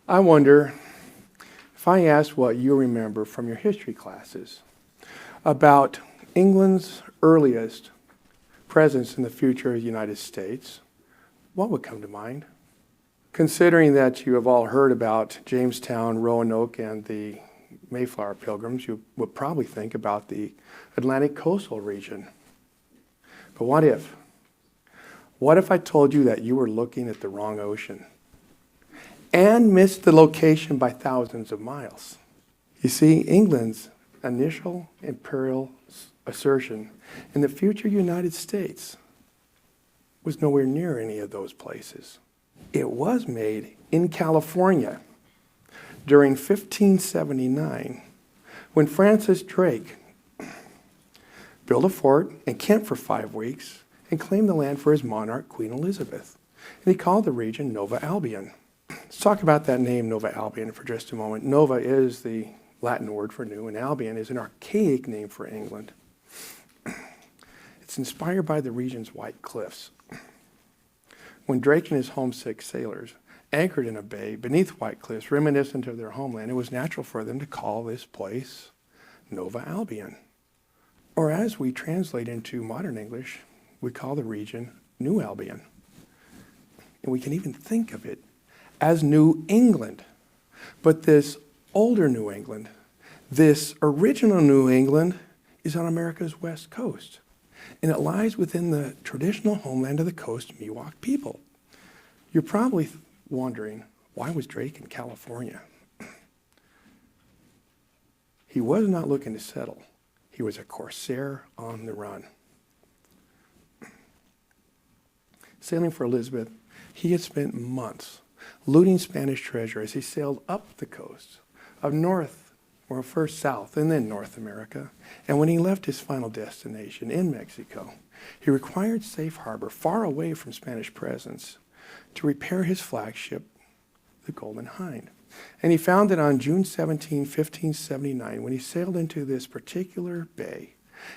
I wonder if I asked what you remember from your history classes about England's earliest presence in the future of the United States, what would come to mind? Considering that you have all heard about Jamestown, Roanoke, and the Mayflower Pilgrims, you would probably think about the Atlantic coastal region. But what if? What if I told you that you were looking at the wrong ocean and missed the location by thousands of miles? You see, England's initial imperial assertion in the future United States was nowhere near any of those places. It was made in California during 1579 when Francis Drake built a fort and camped for 5 weeks and claimed the land for his monarch, Queen Elizabeth. And he called the region Nova Albion. Let's talk about that name, Nova Albion, for just a moment. Nova is the Latin word for new, and Albion is an archaic name for England. It's inspired by the region's white cliffs. When Drake and his homesick sailors anchored in a bay beneath white cliffs reminiscent of their homeland, it was natural for them to call this place Nova Albion. Or as we translate into modern English, we call the region New Albion. And we can even think of it as New England. But this older New England, this original New England, is on America's west coast. And it lies within the traditional homeland of the Coast Miwok people. You're probably wondering, why was Drake in California? He was not looking to settle. He was a corsair on the run. Sailing for Elizabeth, he had spent months looting Spanish treasure as he sailed up the coast of North, or first South, and then North America. And when he left his final destination in Mexico, he required safe harbor far away from Spanish presence to repair his flagship, the Golden Hind. And he found that on June 17, 1579, when he sailed into this particular bay,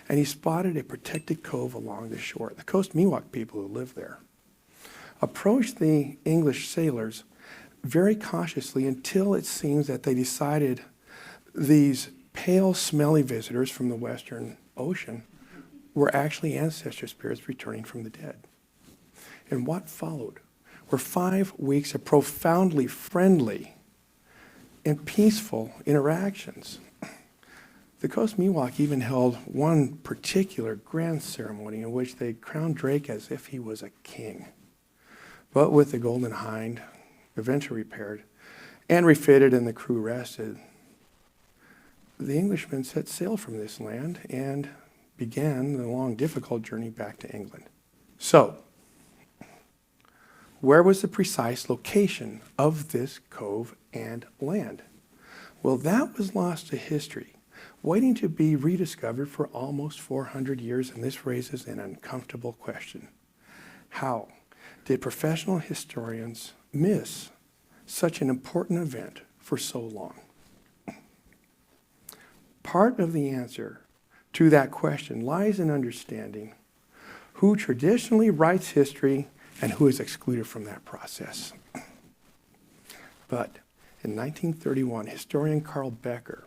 and he spotted a protected cove along the shore, the Coast Miwok people who lived there approached the English sailors very cautiously until it seems that they decided these pale, smelly visitors from the Western Ocean were actually ancestor spirits returning from the dead. And what followed were 5 weeks of profoundly friendly and peaceful interactions. The Coast Miwok even held one particular grand ceremony in which they crowned Drake as if he was a king. But with the Golden Hind eventually repaired and refitted and the crew rested, the Englishmen set sail from this land and began the long, difficult journey back to England. So, where was the precise location of this cove and land? Well, that was lost to history, waiting to be rediscovered for almost 400 years, and this raises an uncomfortable question. How did professional historians miss such an important event for so long? Part of the answer to that question lies in understanding who traditionally writes history and who is excluded from that process. But in 1931, historian Carl Becker,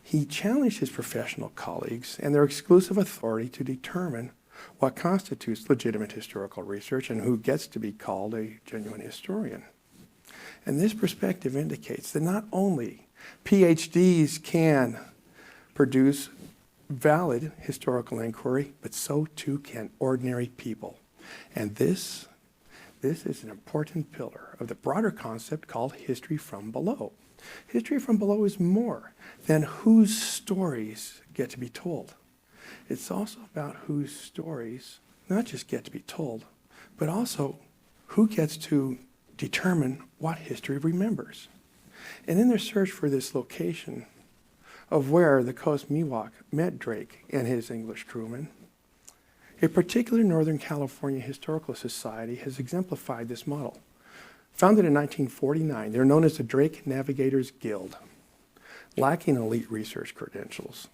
he challenged his professional colleagues and their exclusive authority to determine what constitutes legitimate historical research and who gets to be called a genuine historian. And this perspective indicates that not only PhDs can produce valid historical inquiry, but so too can ordinary people. And this is an important pillar of the broader concept called history from below. History from below is more than whose stories get to be told. It's also about whose stories not just get to be told, but also who gets to determine what history remembers. And in their search for this location of where the Coast Miwok met Drake and his English crewmen, a particular Northern California Historical Society has exemplified this model. Founded in 1949, they're known as the Drake Navigators Guild, lacking elite research credentials.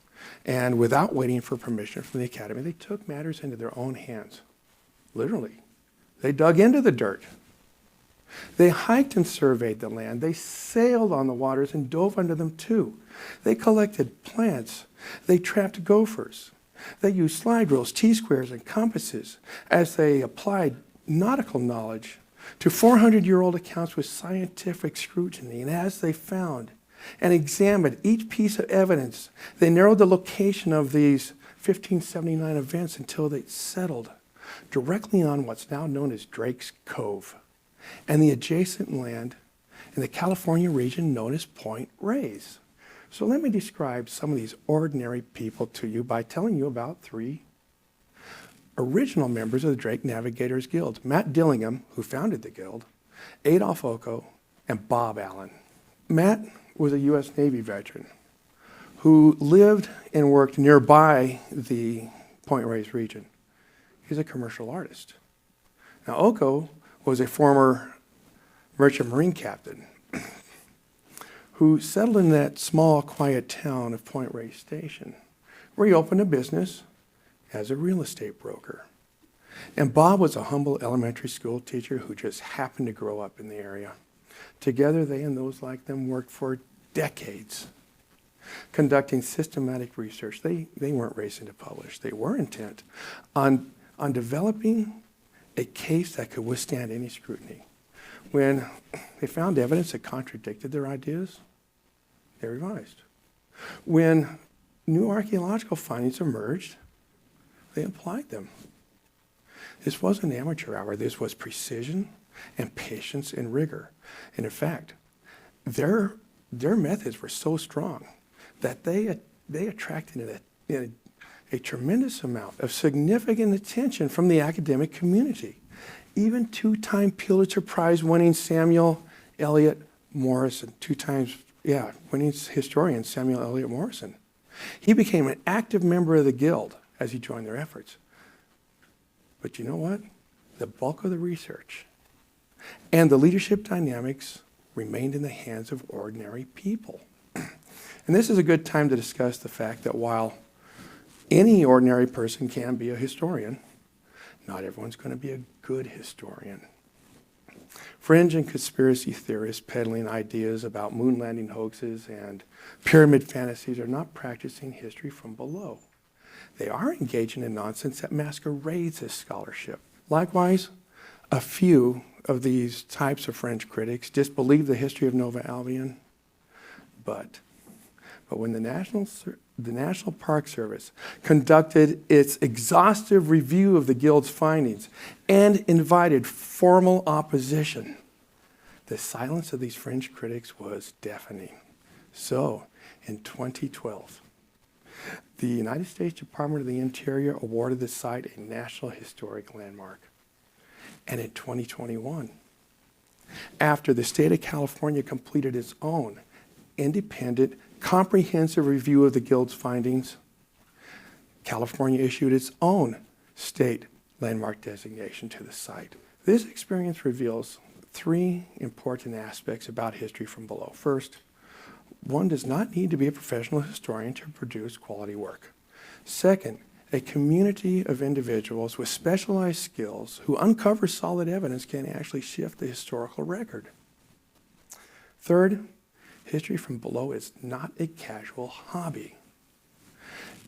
And without waiting for permission from the Academy, they took matters into their own hands. Literally. They dug into the dirt. They hiked and surveyed the land. They sailed on the waters and dove under them too. They collected plants. They trapped gophers. They used slide rules, T-squares, and compasses as they applied nautical knowledge to 400-year-old accounts with scientific scrutiny. And as they found and examined each piece of evidence, they narrowed the location of these 1579 events until they settled directly on what's now known as Drake's Cove and the adjacent land in the California region known as Point Reyes. So let me describe some of these ordinary people to you by telling you about three original members of the Drake Navigators Guild: Matt Dillingham, who founded the guild, Adolph Occo, and Bob Allen. Matt was a U.S. Navy veteran who lived and worked nearby the Point Reyes region. He's a commercial artist. Now, Occo was a former merchant marine captain who settled in that small, quiet town of Point Reyes Station, where he opened a business as a real estate broker. And Bob was a humble elementary school teacher who just happened to grow up in the area. Together, they and those like them worked for decades, conducting systematic research. They weren't racing to publish. They were intent on developing a case that could withstand any scrutiny. When they found evidence that contradicted their ideas, they revised. When new archaeological findings emerged, they applied them. This wasn't amateur hour. This was precision and patience and rigor. And in fact, their methods were so strong that they attracted a tremendous amount of significant attention from the academic community. Even two-time Pulitzer Prize winning Samuel Eliot Morison, winning historian Samuel Eliot Morison. He became an active member of the Guild as he joined their efforts. But you know what? The bulk of the research and the leadership dynamics remained in the hands of ordinary people. And this is a good time to discuss the fact that while any ordinary person can be a historian, not everyone's going to be a good historian. Fringe and conspiracy theorists peddling ideas about moon landing hoaxes and pyramid fantasies are not practicing history from below. They are engaging in nonsense that masquerades as scholarship. Likewise, a few of these types of fringe critics disbelieve the history of Nova Albion, but when the National Park Service conducted its exhaustive review of the Guild's findings and invited formal opposition, the silence of these fringe critics was deafening. So, in 2012, the United States Department of the Interior awarded the site a National Historic Landmark. And in 2021, after the state of California completed its own independent, comprehensive review of the Guild's findings, California issued its own state landmark designation to the site. This experience reveals three important aspects about history from below. First, one does not need to be a professional historian to produce quality work. Second, a community of individuals with specialized skills who uncover solid evidence can actually shift the historical record. Third, history from below is not a casual hobby.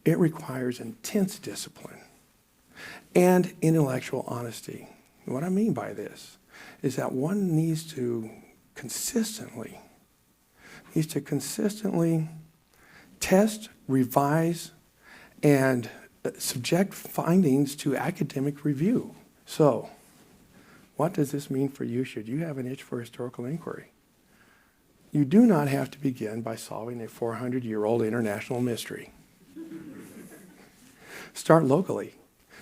It requires intense discipline and intellectual honesty. What I mean by this is that one needs to consistently test, revise, and subject findings to academic review. So, what does this mean for you should you have an itch for historical inquiry? You do not have to begin by solving a 400-year-old international mystery. Start locally.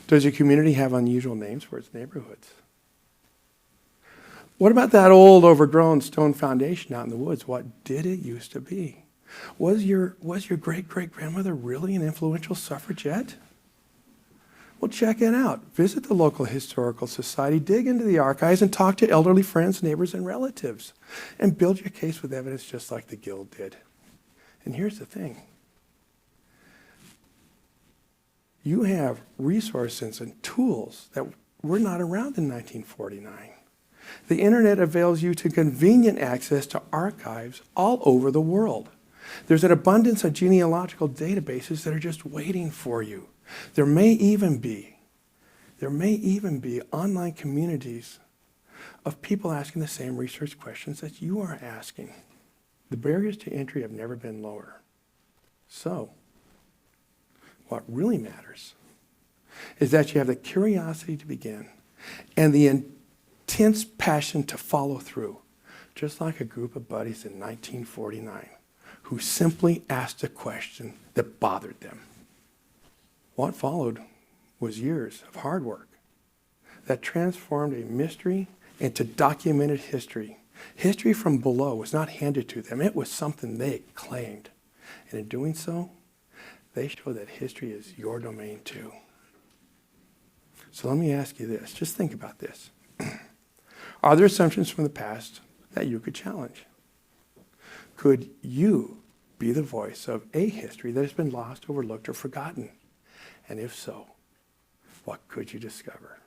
Does your community have unusual names for its neighborhoods? What about that old, overgrown stone foundation out in the woods? What did it used to be? Was your great-great-grandmother really an influential suffragette? Well, check it out. Visit the local historical society, dig into the archives, and talk to elderly friends, neighbors, and relatives. And build your case with evidence just like the Guild did. And here's the thing. You have resources and tools that were not around in 1949. The internet avails you to convenient access to archives all over the world. There's an abundance of genealogical databases that are just waiting for you. There may even be online communities of people asking the same research questions that you are asking. The barriers to entry have never been lower. So, what really matters is that you have the curiosity to begin and the intense passion to follow through, just like a group of buddies in 1949 who simply asked a question that bothered them. What followed was years of hard work that transformed a mystery into documented history. History from below was not handed to them. It was something they claimed. And in doing so, they show that history is your domain too. So let me ask you this. Just think about this. Are there assumptions from the past that you could challenge? Could you be the voice of a history that has been lost, overlooked, or forgotten? And if so, what could you discover?